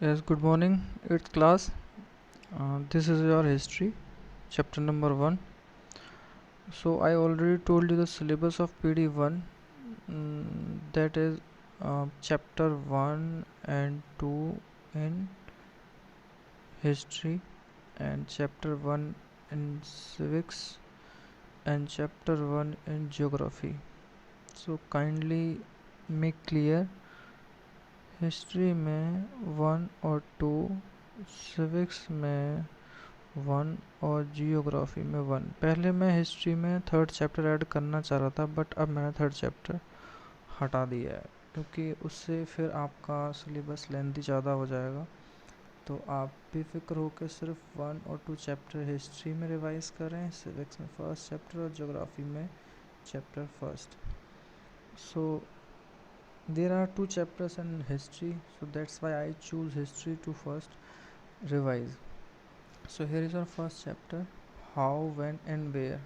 Yes, good morning. It's class. This is your history, chapter number 1. So, I already told you the syllabus of PD1, that is chapter 1 and 2 in history, and chapter 1 in civics, and chapter 1 in geography. So, kindly make clear history में 1 और 2, civics में 1 और geography में 1। पहले मैं history में third chapter add करना चाह रहा था, बट अब मैंने थर्ड चैप्टर हटा दिया है क्योंकि उससे फिर आपका सिलेबस लेंथी ज़्यादा हो जाएगा। तो आप बेफिक्र होकर सिर्फ 1 और 2 चैप्टर हिस्ट्री में रिवाइज करें, सिविक्स में फर्स्ट चैप्टर और ज्योग्राफी में chapter first. So there are 2 chapters in history, so that's why I choose history to first revise. So here is our first chapter: how, when and where.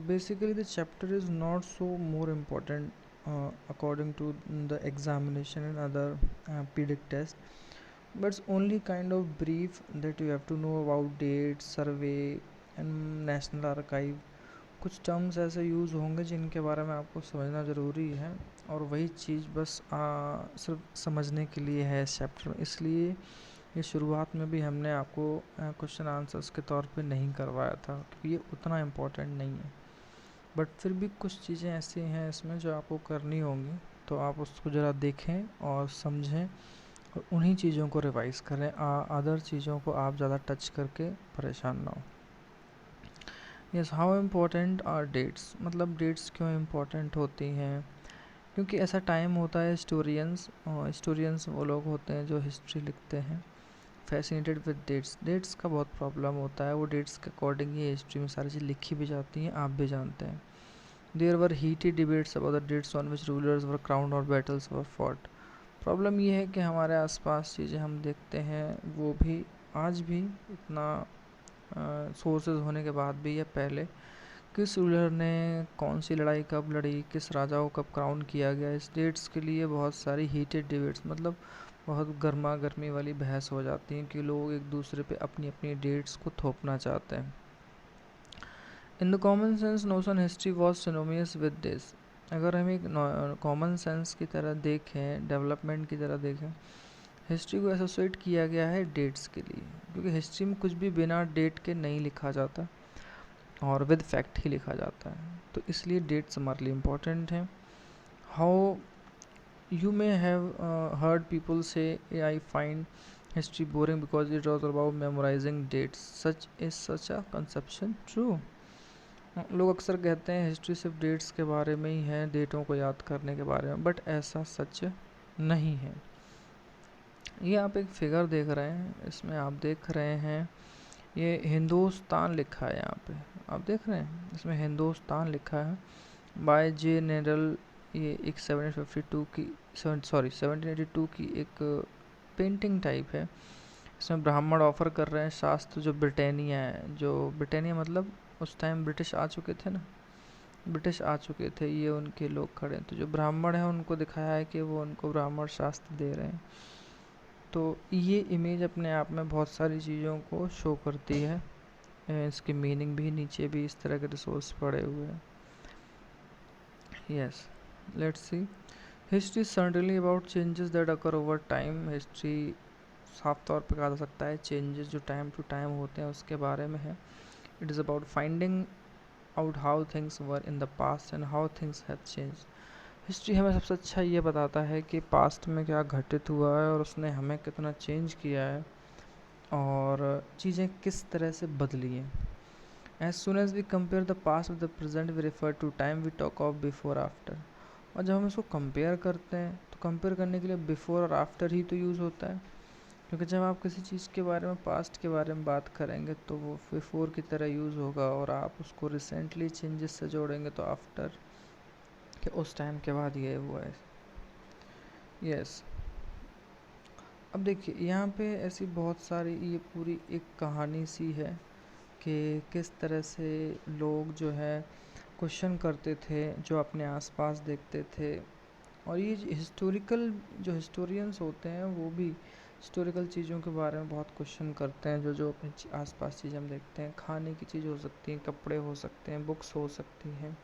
Basically the chapter is not so more important according to the examination and other pedic test, but it's only kind of brief that you have to know about dates, survey and national archive. कुछ terms ऐसे use होंगे जिनके बारे में आपको समझना ज़रूरी है, और वही चीज़ बस सिर्फ समझने के लिए है इस चैप्टर में। इसलिए ये शुरुआत में भी हमने आपको क्वेश्चन आंसर्स के तौर पे नहीं करवाया था क्योंकि ये उतना इम्पोर्टेंट नहीं है, बट फिर भी कुछ चीज़ें ऐसी हैं इसमें जो आपको करनी होंगी, तो आप उसको ज़रा देखें और समझें और उन्हीं चीज़ों को रिवाइज़ करें। अदर चीज़ों को आप ज़्यादा टच करके परेशान ना हो। Yes, how important are dates, मतलब डेट्स क्यों इम्पोर्टेंट होती हैं? क्योंकि ऐसा टाइम होता है, हिस्टोरियंस वो लोग होते हैं जो हिस्ट्री लिखते हैं, फैसिनेटेड विद डेट्स का बहुत प्रॉब्लम होता है। वो डेट्स के अकॉर्डिंग ही हिस्ट्री में सारी चीज़ लिखी भी जाती हैं, आप भी जानते हैं। There were heated debates about the dates on which rulers were crowned और बैटल्स वर फॉट। प्रॉब्लम ये है कि हमारे आसपास चीज़ें हम देखते हैं वो भी आज भी इतना सोर्सेज होने के बाद भी, या पहले किस रूलर ने कौन सी लड़ाई कब लड़ी, किस राजा को कब क्राउन किया गया, इस डेट्स के लिए बहुत सारी हीटेड डिबेट्स, मतलब बहुत गर्मा गर्मी वाली बहस हो जाती है कि लोग एक दूसरे पे अपनी अपनी डेट्स को थोपना चाहते हैं। In the common sense notion history was synonymous with this. अगर हम एक कॉमन सेंस की तरह देखें, डेवलपमेंट की तरह देखें, हिस्ट्री को एसोसिएट किया गया है डेट्स के लिए, क्योंकि हिस्ट्री में कुछ भी बिना डेट के नहीं लिखा जाता और विद फैक्ट ही लिखा जाता है, तो इसलिए डेट्स हमारे लिए इम्पोर्टेंट हैं। How you may have heard people say I find history boring because it was about memorising dates, such is such a conception true? लोग अक्सर कहते हैं हिस्ट्री सिर्फ डेट्स के बारे में ही है, डेटों को याद करने के बारे में, बट ऐसा सच नहीं है। ये आप एक फिगर देख रहे हैं, इसमें आप देख रहे हैं ये हिंदुस्तान लिखा है, यहाँ पे आप देख रहे हैं इसमें हिंदुस्तान लिखा है बाय जे नेरल। ये एक 1782 की एक पेंटिंग टाइप है। इसमें ब्राह्मण ऑफर कर रहे हैं शास्त्र जो ब्रिटानिया है, जो ब्रिटानिया मतलब उस टाइम ब्रिटिश आ चुके थे ना, ब्रिटिश आ चुके थे, ये उनके लोग खड़े हैं, तो जो ब्राह्मण हैं उनको दिखाया है कि वो उनको ब्राह्मण शास्त्र दे रहे हैं। तो ये इमेज अपने आप में बहुत सारी चीज़ों को शो करती है। इसकी मीनिंग भी नीचे भी इस तरह के रिसोर्स पड़े हुए हैं। Yes, let's see. History certainly about changes that occur over time. History साफ तौर पे कहा जा सकता है चेंजेस जो टाइम टू टाइम होते हैं उसके बारे में है। It is about finding out how things were in the past and how things have change. History हमें सबसे अच्छा ये बताता है कि पास्ट में क्या घटित हुआ है और उसने हमें कितना चेंज किया है और चीज़ें किस तरह से बदली हैं। As soon as we compare the past with the present, we refer to time we talk of before after। और जब हम इसको कंपेयर करते हैं तो कंपेयर करने के लिए बिफोर और आफ्टर ही तो यूज़ होता है, क्योंकि जब आप किसी चीज़ के बारे में, पास्ट के बारे में बात करेंगे तो वो बिफोर की तरह यूज़ होगा, और आप उसको रिसेंटली चेंजेस से जोड़ेंगे तो आफ्टर कि उस टाइम के बाद ये हुआ है। यस, अब देखिए यहाँ पे ऐसी बहुत सारी, ये पूरी एक कहानी सी है कि किस तरह से लोग जो है क्वेश्चन करते थे, जो अपने आसपास देखते थे और ये हिस्टोरिकल जो हिस्टोरियंस होते हैं वो भी हिस्टोरिकल चीज़ों के बारे में बहुत क्वेश्चन करते हैं। जो जो अपने आसपास चीज़ें हम देखते हैं, खाने की चीज़ हो सकती हैं, कपड़े हो सकते हैं, बुक्स हो सकती हैं,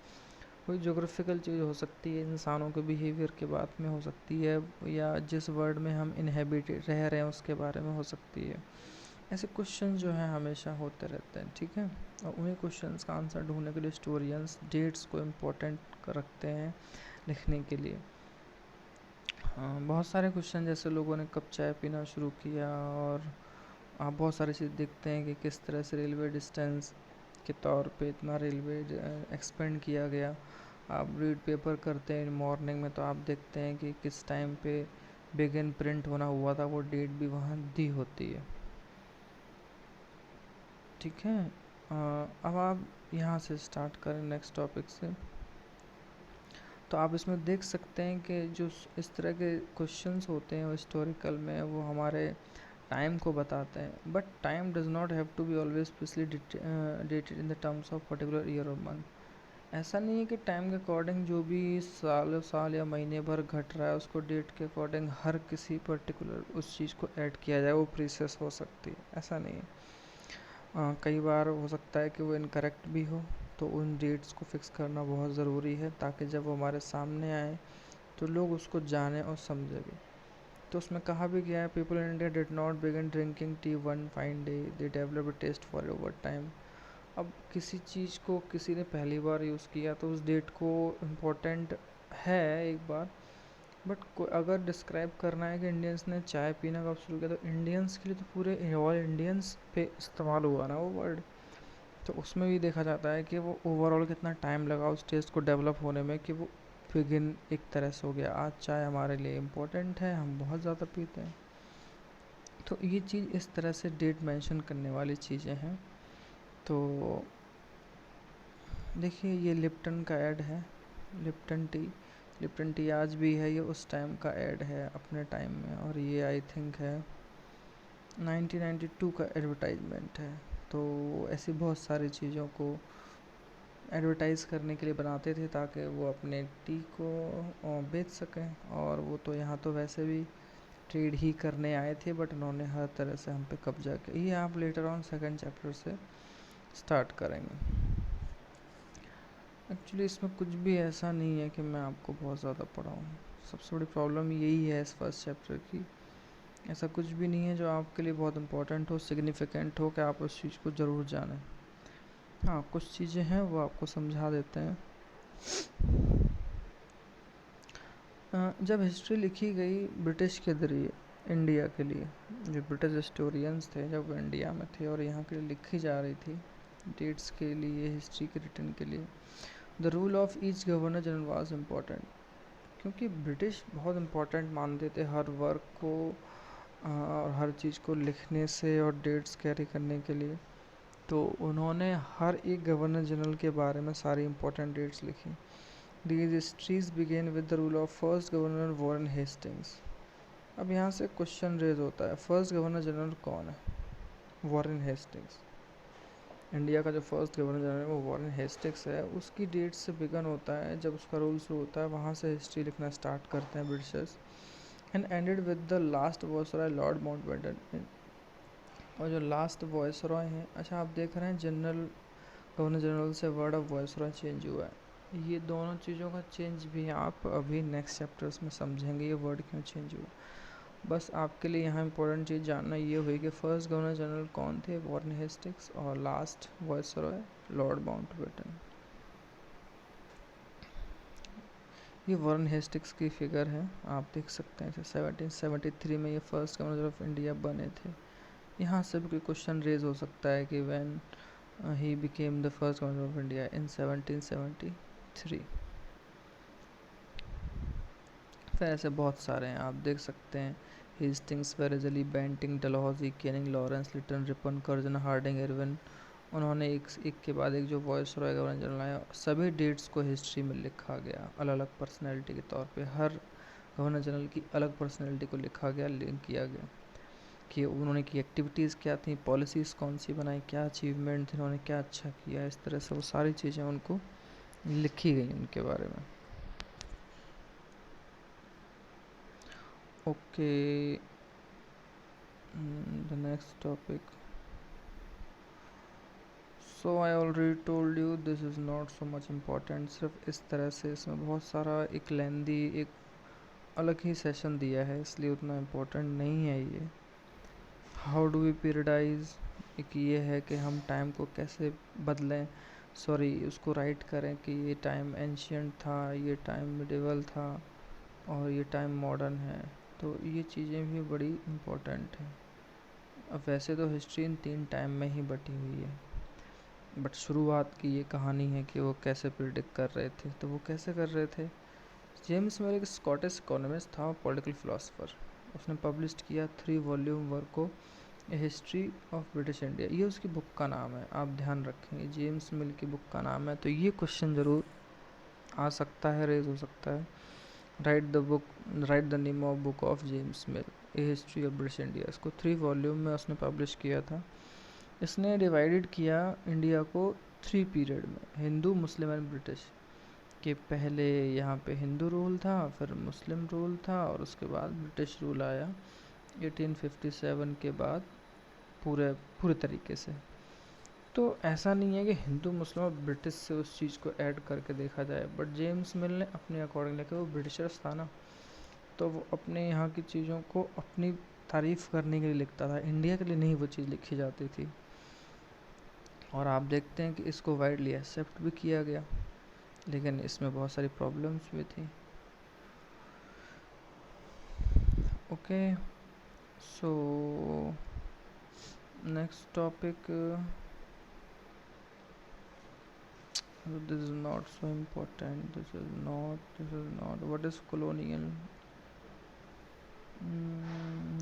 कोई जोग्राफिकल चीज़ हो सकती है, इंसानों के बिहेवियर के बात में हो सकती है, या जिस वर्ल्ड में हम इनहेबिटेड रह रहे हैं उसके बारे में हो सकती है। ऐसे क्वेश्चन जो हैं हमेशा होते रहते हैं, ठीक है। और उन्हीं क्वेश्चंस का आंसर ढूंढने के लिए हिस्टोरियंस डेट्स को इम्पोर्टेंट रखते हैं लिखने के लिए। हाँ, बहुत सारे क्वेश्चन, जैसे लोगों ने कब चाय पीना शुरू किया, और आप बहुत सारी चीज़ देखते हैं कि किस तरह से रेलवे डिस्टेंस के तौर पे इतना रेलवे एक्सपेंड किया गया। आप रीड पेपर करते हैं मॉर्निंग में तो आप देखते हैं कि किस टाइम पे बिगिन प्रिंट होना हुआ था, वो डेट भी वहाँ दी होती है, ठीक है। अब आप यहाँ से स्टार्ट करें नेक्स्ट टॉपिक से, तो आप इसमें देख सकते हैं कि जो इस तरह के क्वेश्चंस होते हैं हिस्टोरिकल में, वो हमारे टाइम को बताते हैं। But time does not have to be always specially dated in the terms of particular year और मंथ। ऐसा नहीं है कि टाइम के अकॉर्डिंग जो भी साल या महीने भर घट रहा है उसको डेट के अकॉर्डिंग हर किसी पर्टिकुलर उस चीज़ को ऐड किया जाए, वो प्रीसियस हो सकती है, ऐसा नहीं है। कई बार हो सकता है कि वो इनकरेक्ट भी हो, तो उन डेट्स को फिक्स करना बहुत ज़रूरी है ताकि जब वो हमारे सामने आए तो लोग उसको जाने और समझे भी। तो उसमें कहा भी गया है, people in India did not begin drinking tea one fine day, they develop a taste for over time. अब किसी चीज़ को किसी ने पहली बार यूज़ किया तो उस डेट को इम्पोर्टेंट है एक बार, बट अगर डिस्क्राइब करना है कि इंडियंस ने चाय पीना कब शुरू किया, तो इंडियंस के लिए तो पूरे ऑल इंडियंस पे इस्तेमाल हुआ ना वो वर्ड। तो उसमें भी देखा जाता है कि वो ओवरऑल कितना टाइम लगा उस टेस्ट को डेवलप होने में, कि वो बिगिन एक तरह से हो गया। आज चाय हमारे लिए इम्पोर्टेंट है, हम बहुत ज़्यादा पीते हैं। तो ये चीज़ इस तरह से डेट मेंशन करने वाली चीज़ें हैं। तो देखिए ये लिप्टन का ऐड है, लिप्टन टी आज भी है, ये उस टाइम का ऐड है अपने टाइम में, और ये आई थिंक है 1992 का एडवर्टाइजमेंट है। तो ऐसी बहुत सारी चीज़ों को एडवर्टाइज़ करने के लिए बनाते थे ताकि वो अपने टी को बेच सकें। और वो तो यहाँ तो वैसे भी ट्रेड ही करने आए थे, बट उन्होंने हर तरह से हम पे कब्जा किया। ये आप लेटर ऑन सेकंड चैप्टर से स्टार्ट करेंगे। एक्चुअली इसमें कुछ भी ऐसा नहीं है कि मैं आपको बहुत ज़्यादा पढ़ाऊँ, सबसे बड़ी प्रॉब्लम यही है इस फर्स्ट चैप्टर की। ऐसा कुछ भी नहीं है जो आपके लिए बहुत इम्पोर्टेंट हो, सिग्निफिकेंट हो, कि आप उस चीज़ को ज़रूर जानें। हाँ, कुछ चीज़ें हैं वो आपको समझा देते हैं। जब हिस्ट्री लिखी गई ब्रिटिश के ज़रिए इंडिया के लिए, जो ब्रिटिश हिस्टोरियंस थे जब वो इंडिया में थे और यहाँ के लिए लिखी जा रही थी डेट्स के लिए, हिस्ट्री के रिटर्न के लिए, the rule of each governor general was important. क्योंकि ब्रिटिश बहुत इम्पोर्टेंट मानते थे हर वर्क को और हर चीज़ को लिखने से और डेट्स कैरी करने के लिए। तो उन्होंने हर एक गवर्नर जनरल के बारे में सारी इम्पोर्टेंट डेट्स लिखी। These histories begin with the rule of first governor Warren Hastings. अब यहाँ से क्वेश्चन रेज होता है, फर्स्ट गवर्नर जनरल कौन है? Warren Hastings. इंडिया का जो फर्स्ट गवर्नर जनरल है वो वॉरेन हेस्टिंग्स है। उसकी डेट से बिगन होता है जब उसका रूल शुरू होता है, वहाँ से हिस्ट्री लिखना स्टार्ट करते हैं Britishers, and ended with the last viceroy Lord Mountbatten. और जो लास्ट वॉइसरॉय हैं, अच्छा आप देख रहे हैं जनरल गवर्नर जनरल से वर्ड ऑफ वॉइसरॉय चेंज हुआ है। ये दोनों चीज़ों का चेंज भी आप अभी नेक्स्ट चैप्टर्स में समझेंगे ये वर्ड क्यों चेंज हुआ। बस आपके लिए यहाँ इंपॉर्टेंट चीज़ जानना ये हुई कि फर्स्ट गवर्नर जनरल कौन थे, वॉरेन हेस्टिंग्स, और लास्ट वॉइसरॉय लॉर्ड माउंटबेटन। ये वॉरेन हेस्टिंग्स की फिगर है, आप देख सकते हैं। 1773 में ये फर्स्ट गवर्नर ऑफ इंडिया बने थे। यहाँ से भी कोई क्वेश्चन रेज हो सकता है कि when he became the first governor of India in 1773। फिर ऐसे बहुत सारे हैं, आप देख सकते हैं। Hastings, Wellesley, Bentinck, Dalhousie, Canning, Lawrence, Lytton, Ripon, Curzon, Hardinge, Irwin, उन्होंने एक के बाद एक जो वॉइस रॉय गवर्नर जनरल आया, सभी डेट्स को हिस्ट्री में लिखा गया अलग अलग पर्सनैलिटी के तौर पे। हर गवर्नर जनरल की अलग पर्सनैलिटी को लिखा गया, लिंक किया गया कि उन्होंने की एक्टिविटीज़ क्या थी, पॉलिसीज़ कौन सी बनाई, क्या अचीवमेंट थे, उन्होंने क्या अच्छा किया। इस तरह से वो सारी चीज़ें उनको लिखी गई उनके बारे में। Okay, the next topic. So I already told you this is not so much important, सिर्फ इस तरह से इसमें बहुत सारा एक लेंदी एक अलग ही सेशन दिया है, इसलिए उतना इम्पोर्टेंट नहीं है ये। हाउ डू वी पीरियडाइज, एक ये है कि हम टाइम को कैसे बदलें, सॉरी उसको राइट करें कि ये टाइम एंशियंट था, ये टाइम मिडिवल था और ये टाइम मॉडर्न है। तो ये चीज़ें भी बड़ी इम्पोर्टेंट हैं। अब वैसे तो हिस्ट्री इन 3 टाइम में ही बटी हुई है, बट शुरुआत की ये कहानी है कि वो कैसे प्रिडिक्ट कर रहे थे। तो वो कैसे कर रहे थे, जेम्स मिल एक स्कॉटिश इकोनॉमिस्ट था, पॉलिटिकल फिलोसोफर। उसने पब्लिश किया 3 वॉल्यूम वर्क को, ए हिस्ट्री ऑफ ब्रिटिश इंडिया, ये उसकी बुक का नाम है। आप ध्यान रखेंगे जेम्स मिल की बुक का नाम है, तो ये क्वेश्चन ज़रूर आ सकता है, रेज हो सकता है। Right the name of book of James mill, A history of British India. इसको 3 वॉल्यूम में उसने पब्लिश किया था। इसने डिवाइडेड किया इंडिया को 3 पीरियड में, हिंदू, मुस्लिम एंड ब्रिटिश। कि पहले यहाँ पे हिंदू रूल था, फिर मुस्लिम रूल था और उसके बाद ब्रिटिश रूल आया 1857 के बाद पूरे पूरे तरीके से। तो ऐसा नहीं है कि हिंदू, मुस्लिम और ब्रिटिश से उस चीज़ को ऐड करके देखा जाए, बट जेम्स मिल ने अपने अकॉर्डिंग लेके, वो ब्रिटिशर्स था ना, तो वो अपने यहाँ की चीज़ों को अपनी तारीफ़ करने के लिए लिखता था, इंडिया के लिए नहीं वो चीज़ लिखी जाती थी। और आप देखते हैं कि इसको वाइडली एक्सेप्ट भी किया गया, लेकिन इसमें बहुत सारी प्रॉब्लम्स भी थी। Okay, so next topic, this is not so important, this is not what is colonial,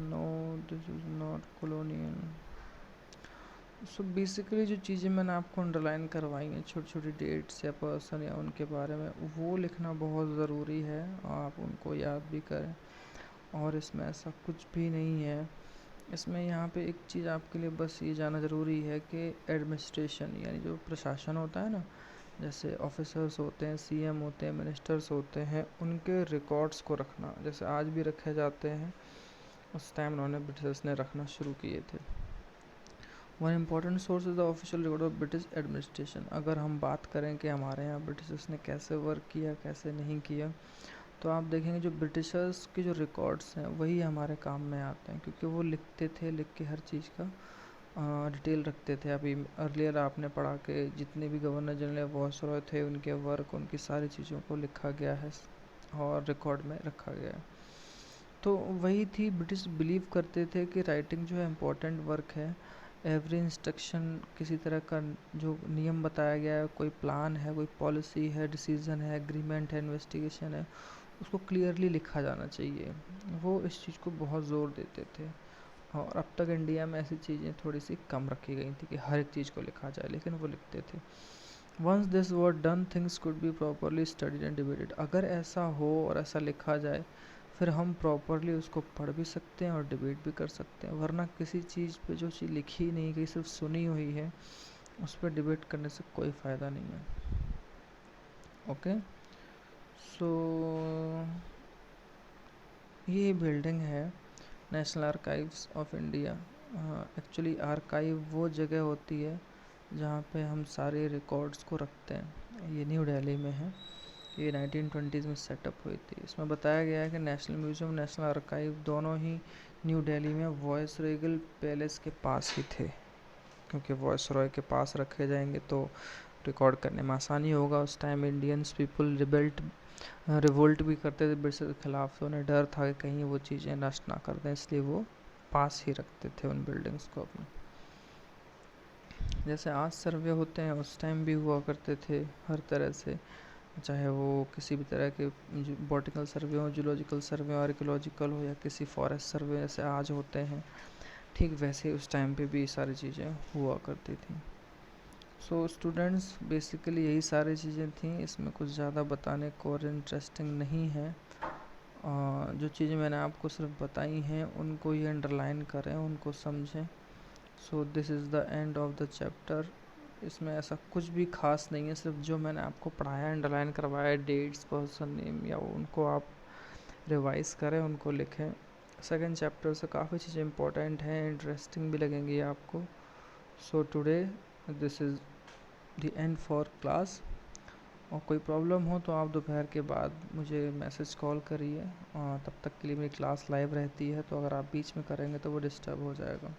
no this is not colonial। So basically जो चीज़ें मैंने आपको अंडरलाइन करवाई हैं, छोटी छोटी डेट्स या पर्सन या उनके बारे में, वो लिखना बहुत ज़रूरी है, आप उनको याद भी करें। और इसमें ऐसा कुछ भी नहीं है। इसमें यहाँ पे एक चीज़ आपके लिए बस ये जानना ज़रूरी है कि एडमिनिस्ट्रेशन यानी जो प्रशासन होता है ना, जैसे ऑफिसर्स होते हैं, सीएम होते हैं, मिनिस्टर्स होते हैं, उनके रिकॉर्ड्स को रखना, जैसे आज भी रखे जाते हैं, उस टाइम उन्होंने ब्रिटिशर्स ने रखना शुरू किए थे। One important source is the official record of British administration. अगर हम बात करें कि हमारे यहाँ ब्रिटिशर्स ने कैसे वर्क किया, कैसे नहीं किया, तो आप देखेंगे जो ब्रिटिशर्स के जो रिकॉर्ड्स हैं वही हमारे काम में आते हैं, क्योंकि वो लिखते थे, लिख के हर चीज़ का डिटेल रखते थे। अभी अर्लियर आपने पढ़ा कि जितने भी गवर्नर जनरल या वायसरॉय थे, उनके वर्क, उनकी सारी चीज़ों को लिखा गया है और रिकॉर्ड में रखा गया है। तो वही थी, ब्रिटिश बिलीव करते थे कि राइटिंग जो है इम्पोर्टेंट वर्क है। एवरी इंस्ट्रक्शन, किसी तरह का जो नियम बताया गया है, कोई प्लान है, कोई पॉलिसी है, डिसीज़न है, एग्रीमेंट है, इन्वेस्टिगेशन है, उसको क्लियरली लिखा जाना चाहिए। वो इस चीज़ को बहुत ज़ोर देते थे। और अब तक इंडिया में ऐसी चीज़ें थोड़ी सी कम रखी गई थी कि हर एक चीज़ को लिखा जाए, लेकिन वो लिखते थे। Once this were done things could be properly studied and debated. अगर ऐसा हो और ऐसा लिखा जाए, फिर हम प्रॉपरली उसको पढ़ भी सकते हैं और डिबेट भी कर सकते हैं। वरना किसी चीज़ पे जो चीज़ लिखी नहीं गई, सिर्फ सुनी हुई है, उस पर डिबेट करने से कोई फ़ायदा नहीं है। ओके, सो ये बिल्डिंग है national archives of India. Actually archive वो जगह होती है जहाँ पे हम सारे रिकॉर्ड्स को रखते हैं। ये न्यू दिल्ली में है, ये 1920s में सेटअप हुई थी। इसमें बताया गया है कि नेशनल म्यूज़ियम, नेशनल आर्काइव दोनों ही न्यू दिल्ली में वॉइसरेगल पैलेस के पास ही थे, क्योंकि वॉइसरॉय के पास रखे जाएंगे तो रिकॉर्ड करने में आसानी होगा। उस टाइम इंडियंस पीपल रिवोल्ट भी करते थे ब्रिटिश के खिलाफ, तो उन्हें डर था कि कहीं वो चीज़ें नष्ट ना कर दें, इसलिए वो पास ही रखते थे उन बिल्डिंग्स को अपने। जैसे आज सर्वे होते हैं, उस टाइम भी हुआ करते थे हर तरह से, चाहे वो किसी भी तरह के बॉटिकल सर्वे हो, जूलॉजिकल सर्वे हो, आर्कियोलॉजिकल हो, या किसी फॉरेस्ट सर्वे जैसे आज होते हैं, ठीक वैसे उस टाइम पे भी सारी चीज़ें हुआ करती थी। सो स्टूडेंट्स, बेसिकली यही सारी चीज़ें थी, इसमें कुछ ज़्यादा बताने को और इंटरेस्टिंग नहीं है। जो चीज़ें मैंने आपको सिर्फ बताई हैं उनको ही अंडरलाइन करें, उनको समझें। So this is the end of the chapter. इसमें ऐसा कुछ भी खास नहीं है, सिर्फ जो मैंने आपको पढ़ाया, अंडरलाइन करवाया, डेट्स, पर्सन नेम, या उनको आप रिवाइज़ करें, उनको लिखें। सेकेंड चैप्टर से काफ़ी चीज़ें इंपॉर्टेंट हैं, इंटरेस्टिंग भी लगेंगी आपको. So today this is the end for class. और कोई प्रॉब्लम हो तो आप दोपहर के बाद मुझे मैसेज कॉल करिए. तब तक के लिए मेरी क्लास लाइव रहती है, तो अगर आप बीच में करेंगे तो वो डिस्टर्ब हो जाएगा.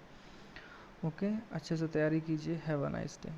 ओके, अच्छे से तैयारी कीजिए. Have a nice day.